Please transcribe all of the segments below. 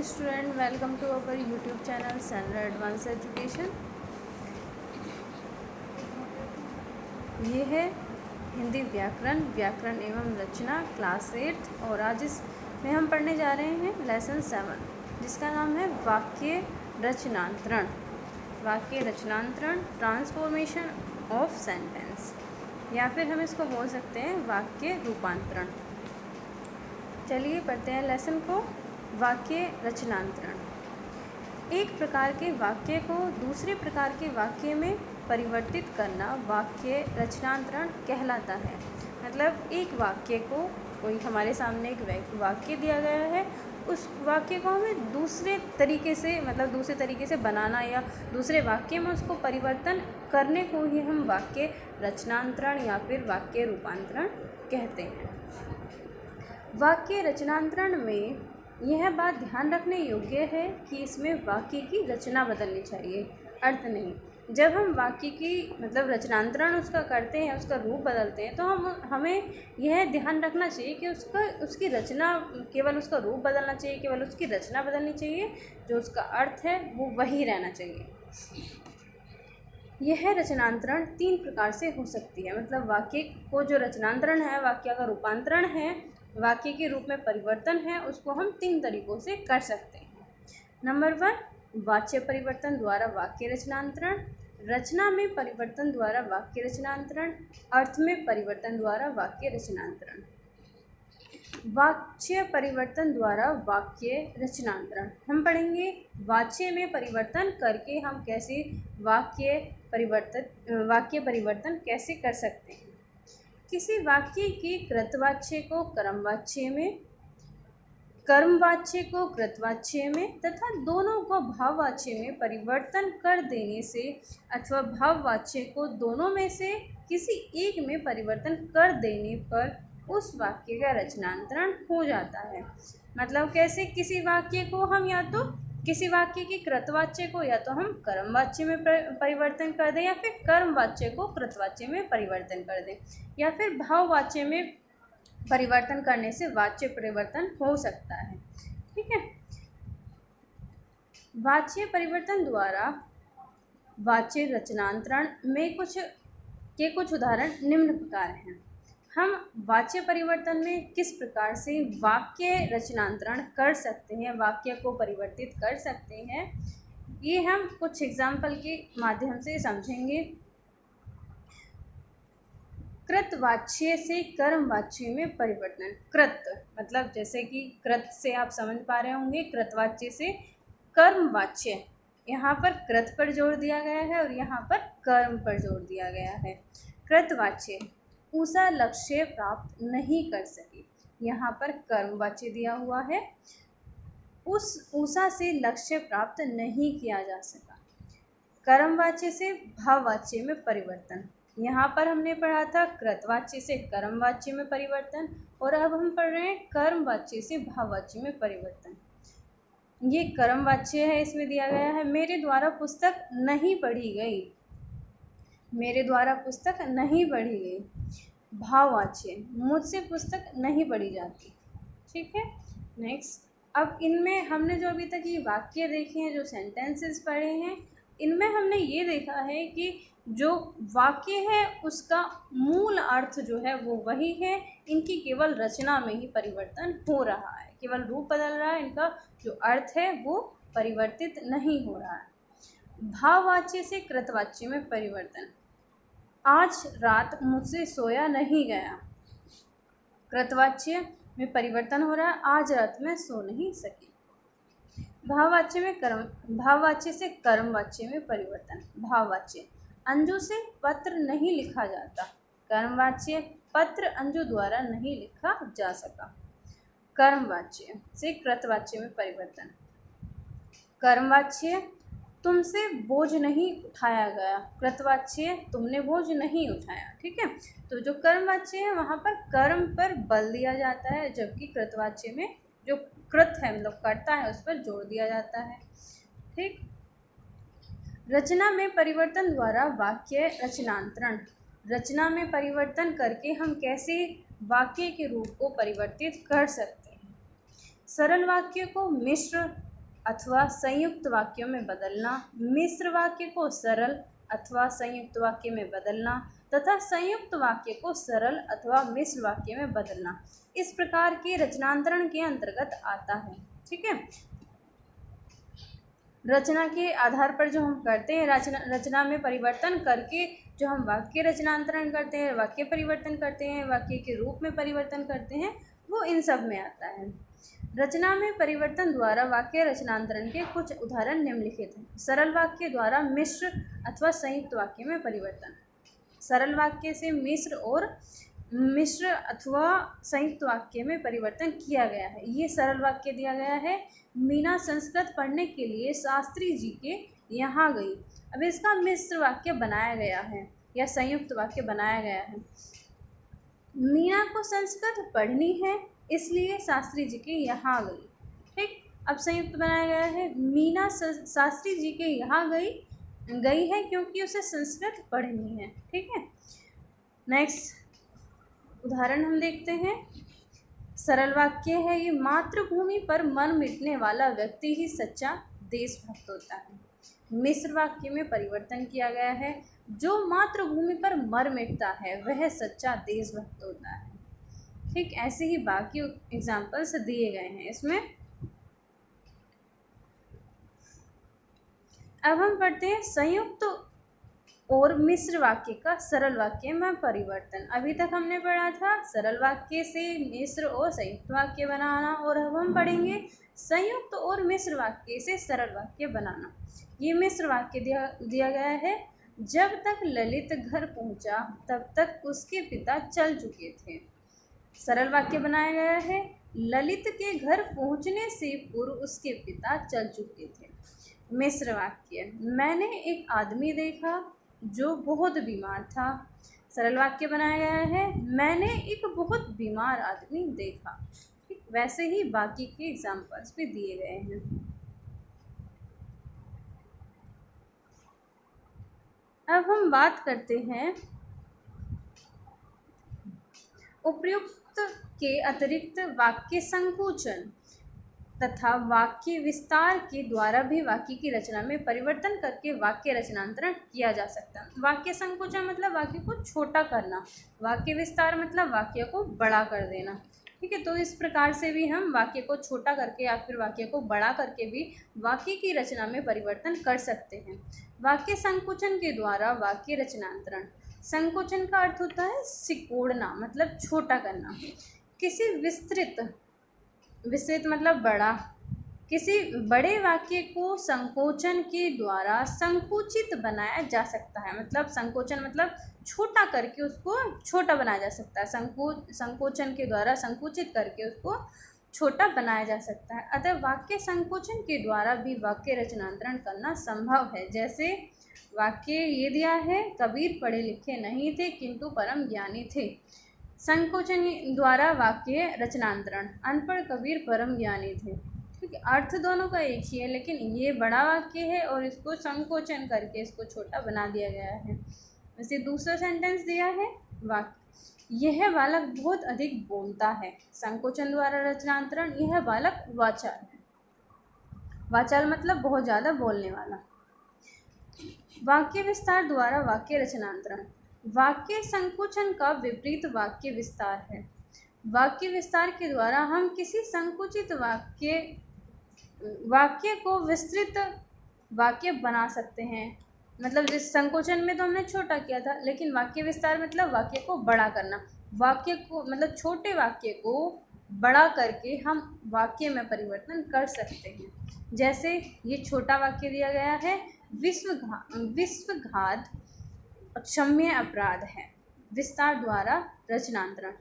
Student, welcome to our YouTube channel सैनरा advance education. ये है हिंदी व्याकरण एवं रचना क्लास 8 और आज इसमें हम पढ़ने जा रहे हैं लेसन 7 जिसका नाम है वाक्य रचनांतरण। ट्रांसफॉर्मेशन ऑफ सेंटेंस, या फिर हम इसको बोल सकते हैं वाक्य रूपांतरण। चलिए पढ़ते हैं लेसन को। वाक्य रचनांतरण। एक प्रकार के वाक्य को दूसरे प्रकार के वाक्य में परिवर्तित करना वाक्य रचनांतरण कहलाता है। मतलब एक वाक्य को, कोई हमारे सामने एक वाक्य दिया गया है, उस वाक्य को हमें दूसरे तरीके से बनाना या दूसरे वाक्य में उसको परिवर्तन करने को ही हम वाक्य रचनांतरण या फिर वाक्य रूपांतरण कहते हैं। वाक्य रचनांतरण में यह बात ध्यान रखने योग्य है कि इसमें वाक्य की रचना बदलनी चाहिए, अर्थ नहीं। जब हम वाक्य की रचनांतरण उसका करते हैं, उसका रूप बदलते हैं, तो हमें यह ध्यान रखना चाहिए कि उसकी रचना, केवल उसका रूप बदलना चाहिए, केवल उसकी रचना बदलनी चाहिए, जो उसका अर्थ है वो वही रहना चाहिए। यह रचनांतरण 3 प्रकार से हो सकती है। मतलब वाक्य को जो रचनांतरण है, वाक्य का रूपांतरण है, वाक्य के रूप में परिवर्तन है, उसको हम 3 तरीक़ों से कर सकते हैं। नंबर 1, वाच्य परिवर्तन द्वारा वाक्य रचनांतरण, रचना में परिवर्तन द्वारा वाक्य रचनांतरण, अर्थ में परिवर्तन द्वारा वाक्य रचनांतरण। वाच्य परिवर्तन द्वारा वाक्य रचनांतरण हम पढ़ेंगे। वाच्य में परिवर्तन करके हम कैसे वाक्य परिवर्तन कैसे कर सकते हैं। किसी वाक्य के कृतवाच्य को कर्मवाच्य में, कर्मवाच्य को कृतवाच्य में तथा दोनों को भाववाच्य में परिवर्तन कर देने से अथवा भाववाच्य को दोनों में से किसी एक में परिवर्तन कर देने पर उस वाक्य का रचनांतरण हो जाता है। मतलब कैसे, किसी वाक्य को हम या तो किसी वाक्य के कृतवाच्य को या तो हम कर्मवाच्य में परिवर्तन कर दें, या फिर कर्मवाच्य को कृतवाच्य में परिवर्तन कर दें, या फिर भाववाच्य में परिवर्तन करने से वाच्य परिवर्तन हो सकता है। ठीक है। वाच्य परिवर्तन द्वारा वाच्य रचनांतरण में कुछ उदाहरण निम्न प्रकार हैं। हम वाच्य परिवर्तन में किस प्रकार से वाक्य रचनांतरण कर सकते हैं, वाक्य को परिवर्तित कर सकते हैं, ये हम कुछ एग्जाम्पल के माध्यम से समझेंगे। कृतवाच्य से कर्मवाच्य में परिवर्तन। कृत मतलब जैसे कि कृत से आप समझ पा रहे होंगे, कृतवाच्य से कर्मवाच्य, यहाँ पर कृत पर जोर दिया गया है और यहाँ पर कर्म पर जोर दिया गया है। कृतवाच्य, उषा लक्ष्य प्राप्त नहीं कर सकी, यहाँ पर कर्मवाच्य दिया हुआ है। उस उषा से लक्ष्य प्राप्त नहीं किया जा सका। कर्मवाच्य से भाववाच्य में परिवर्तन, यहाँ पर हमने पढ़ा था कृतवाच्य से कर्मवाच्य में परिवर्तन, और अब हम पढ़ रहे हैं कर्मवाच्य से भाववाच्य में परिवर्तन। ये कर्मवाच्य है, इसमें दिया गया है मेरे द्वारा पुस्तक नहीं पढ़ी गई, मेरे द्वारा पुस्तक नहीं पढ़ी गई। भाववाच्य, मुझसे पुस्तक नहीं पढ़ी जाती। ठीक है। नेक्स्ट, अब इनमें हमने जो अभी तक ये वाक्य देखे हैं, जो सेंटेंसेस पढ़े हैं, इनमें हमने ये देखा है कि जो वाक्य है उसका मूल अर्थ जो है वो वही है, इनकी केवल रचना में ही परिवर्तन हो रहा है, केवल रूप बदल रहा है, इनका जो अर्थ है वो परिवर्तित नहीं हो रहा है। भाववाच्य से कृतवाच्य में परिवर्तन, आज रात मुझसे सोया नहीं गया, कृतवाच्य में परिवर्तन हो रहा है, आज रात में सो नहीं सकी। भाववाच्य से कर्मवाच्य में परिवर्तन। भाववाच्य, अंजू से पत्र नहीं लिखा जाता, कर्मवाच्य, पत्र अंजू द्वारा नहीं लिखा जा सका। कर्मवाच्य से कृतवाच्य में परिवर्तन। कर्मवाच्य, तुमसे बोझ नहीं उठाया गया, कृतवाच्य, तुमने बोझ नहीं उठाया। ठीक है। तो जो कर्मवाच्य है वहाँ पर कर्म पर बल दिया जाता है, जबकि कृतवाच्य में जो कृत है कर्ता है उस पर जोर दिया जाता है। ठीक। रचना में परिवर्तन द्वारा वाक्य रचनांतरण, रचना में परिवर्तन करके हम कैसे वाक्य के रूप को परिवर्तित कर सकते हैं। सरल वाक्य को मिश्र अथवा संयुक्त वाक्यों में बदलना, मिश्र वाक्य को सरल अथवा संयुक्त वाक्य में बदलना तथा संयुक्त वाक्य को सरल अथवा मिश्र वाक्य में बदलना इस प्रकार के रचनांतरण के अंतर्गत आता है। ठीक है, रचना के आधार पर जो हम करते हैं, रचना में परिवर्तन करके जो हम वाक्य रचनांतरण करते हैं, वाक्य परिवर्तन करते हैं, वाक्य के रूप में परिवर्तन करते हैं, वो इन सब में आता है। रचना में परिवर्तन द्वारा वाक्य रचनांतरण के कुछ उदाहरण निम्नलिखित हैं। सरल वाक्य द्वारा मिश्र अथवा संयुक्त वाक्य में परिवर्तन, सरल वाक्य से मिश्र अथवा संयुक्त वाक्य में परिवर्तन किया गया है। ये सरल वाक्य दिया गया है, मीना संस्कृत पढ़ने के लिए शास्त्री जी के यहाँ गई। अब इसका मिश्र वाक्य बनाया गया है या संयुक्त वाक्य बनाया गया है। मीना को संस्कृत पढ़नी है इसलिए शास्त्री जी के यहाँ गई। ठीक, अब संयुक्त बनाया गया है, मीना शास्त्री जी के यहाँ गई है क्योंकि उसे संस्कृत पढ़नी है। ठीक है, नेक्स्ट उदाहरण हम देखते हैं। सरल वाक्य है ये, मातृभूमि पर मर मिटने वाला व्यक्ति ही सच्चा देशभक्त होता है। मिश्र वाक्य में परिवर्तन किया गया है, जो मातृभूमि पर मर मिटता है वह सच्चा देशभक्त होता है। ठीक, ऐसे ही बाकी एग्जाम्पल्स दिए गए हैं इसमें। अब हम पढ़ते हैं संयुक्त और मिश्र वाक्य का सरल वाक्य में परिवर्तन। अभी तक हमने पढ़ा था सरल वाक्य से मिश्र और संयुक्त वाक्य बनाना, और अब हम पढ़ेंगे संयुक्त और मिश्र वाक्य से सरल वाक्य बनाना। ये मिश्र वाक्य दिया गया है, जब तक ललित घर पहुंचा तब तक उसके पिता चल चुके थे। सरल वाक्य बनाया गया है, ललित के घर पहुंचने से पूर्व उसके पिता चल चुके थे। मिश्र वाक्य, मैंने एक आदमी देखा जो बहुत बीमार था। सरल वाक्य बनाया गया है, मैंने एक बहुत बीमार आदमी देखा। ठीक, वैसे ही बाकी के एग्जाम्पल्स भी दिए गए हैं। अब हम बात करते हैं उपर्युक्त के अतिरिक्त वाक्य संकुचन तथा वाक्य विस्तार के द्वारा भी वाक्य की रचना में परिवर्तन करके वाक्य रचनांतरण किया जा सकता है। वाक्य संकुचन मतलब वाक्य को छोटा करना, वाक्य विस्तार मतलब वाक्य को बड़ा कर देना। ठीक है, तो इस प्रकार से भी हम वाक्य को छोटा करके या फिर वाक्य को बड़ा करके भी वाक्य की रचना में परिवर्तन कर सकते हैं। वाक्य संकुचन के द्वारा वाक्य रचनांतरण, संकुचन का अर्थ होता है सिकोड़ना, मतलब छोटा करना। किसी विस्तृत मतलब बड़ा, किसी बड़े वाक्य को संकोचन के द्वारा संकुचित बनाया जा सकता है। मतलब संकोचन मतलब छोटा करके उसको छोटा बनाया जा सकता है, संकोचन के द्वारा संकुचित करके उसको छोटा बनाया जा सकता है। अतः वाक्य संकोचन के द्वारा भी वाक्य रचनांतरण करना संभव है। जैसे वाक्य ये दिया है, कबीर पढ़े लिखे नहीं थे किंतु परम ज्ञानी थे। संकोचन द्वारा वाक्य रचनांतरण, अनपढ़ कबीर परम ज्ञानी थे। ठीक है, अर्थ दोनों का एक ही है, लेकिन ये बड़ा वाक्य है और इसको संकोचन करके इसको छोटा बना दिया गया है। वैसे दूसरा सेंटेंस दिया है, यह बालक बहुत अधिक बोलता है। संकोचन द्वारा रचनांतरण, यह बालक वाचाल है। वाचाल मतलब बहुत ज़्यादा बोलने वाला। वाक्य विस्तार द्वारा वाक्य रचनांतरण, वाक्य संकुचन का विपरीत वाक्य विस्तार है। वाक्य विस्तार के द्वारा हम किसी संकुचित वाक्य को विस्तृत वाक्य बना सकते हैं। मतलब जिस संकोचन में तो हमने छोटा किया था, लेकिन वाक्य विस्तार मतलब वाक्य को बड़ा करना। वाक्य को मतलब छोटे वाक्य को बड़ा करके हम वाक्य में परिवर्तन कर सकते हैं। जैसे ये छोटा वाक्य दिया गया है, विश्वघात क्षम्य अपराध है। विस्तार द्वारा रचनांतरण,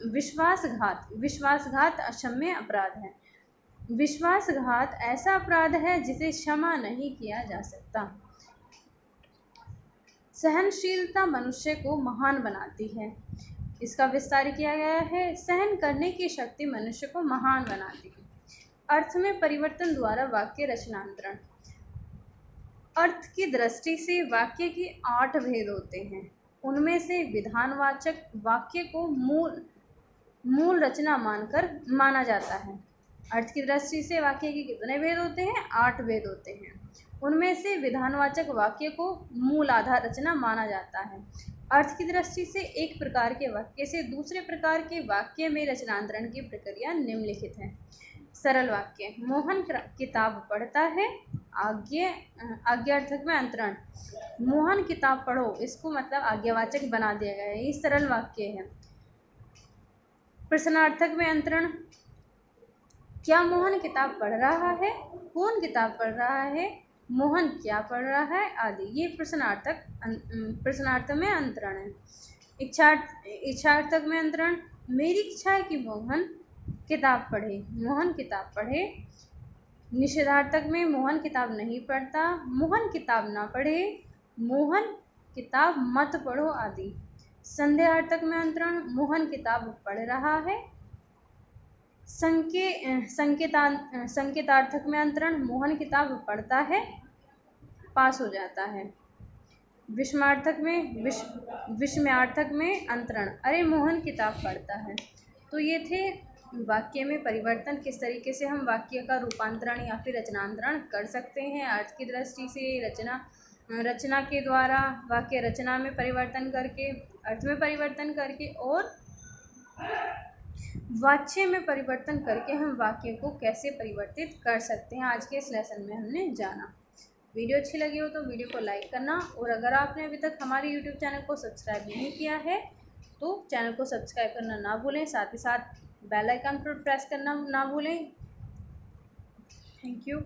विश्वासघात अक्षम्य अपराध है। विश्वासघात ऐसा अपराध है जिसे क्षमा नहीं किया जा सकता। सहनशीलता मनुष्य को महान बनाती है। इसका विस्तार किया गया है, सहन करने की शक्ति मनुष्य को महान बनाती है। अर्थ में परिवर्तन द्वारा वाक्य रचनांतरण, अर्थ की दृष्टि से वाक्य के 8 भेद होते हैं। उनमें से विधानवाचक वाक्य को मूल रचना माना जाता है। अर्थ की दृष्टि से वाक्य के कितने भेद होते हैं? 8 भेद होते हैं। उनमें से विधानवाचक वाक्य को मूल आधार रचना माना जाता है। अर्थ की दृष्टि से एक प्रकार के वाक्य से दूसरे प्रकार के वाक्य में रचनांतरण की प्रक्रिया निम्नलिखित है। सरल वाक्य, मोहन किताब पढ़ता है। आज्ञार्थक में अंतरण, मोहन किताब पढ़ो, इसको मतलब आज्ञावाचक बना दिया गया है, ये सरल वाक्य है। प्रश्नार्थक में अंतरण, क्या मोहन किताब पढ़ रहा है? कौन किताब पढ़ रहा है? मोहन क्या पढ़ रहा है? आदि। ये प्रश्नार्थ में अंतरण है। इच्छार्थक में अंतरण, मेरी इच्छा है कि मोहन किताब पढ़े। मोहन किताब पढ़े। निषेधार्थक में मोहन किताब नहीं पढ़ता। मोहन किताब ना पढ़े। मोहन किताब मत पढ़ो आदि। संदेहार्थक में अंतरण, मोहन किताब पढ़ रहा है। संकेतार्थक में अंतरण, मोहन किताब पढ़ता है, पास हो जाता है। विस्मयार्थक में अंतरण, अरे मोहन किताब पढ़ता है। तो ये थे वाक्य में परिवर्तन, किस तरीके से हम वाक्य का रूपांतरण या फिर रचनांतरण कर सकते हैं अर्थ की दृष्टि से, रचना के द्वारा, वाक्य रचना में परिवर्तन करके, अर्थ में परिवर्तन करके और वाच्य में परिवर्तन करके हम वाक्य को कैसे परिवर्तित कर सकते हैं, आज के इस लेसन में हमने जाना। वीडियो अच्छी लगी हो तो वीडियो को लाइक करना, और अगर आपने अभी तक हमारे यूट्यूब चैनल को सब्सक्राइब नहीं किया है तो चैनल को सब्सक्राइब करना ना भूलें, साथ ही साथ बेल आइकन पर प्रेस करना ना भूलें। Thank you.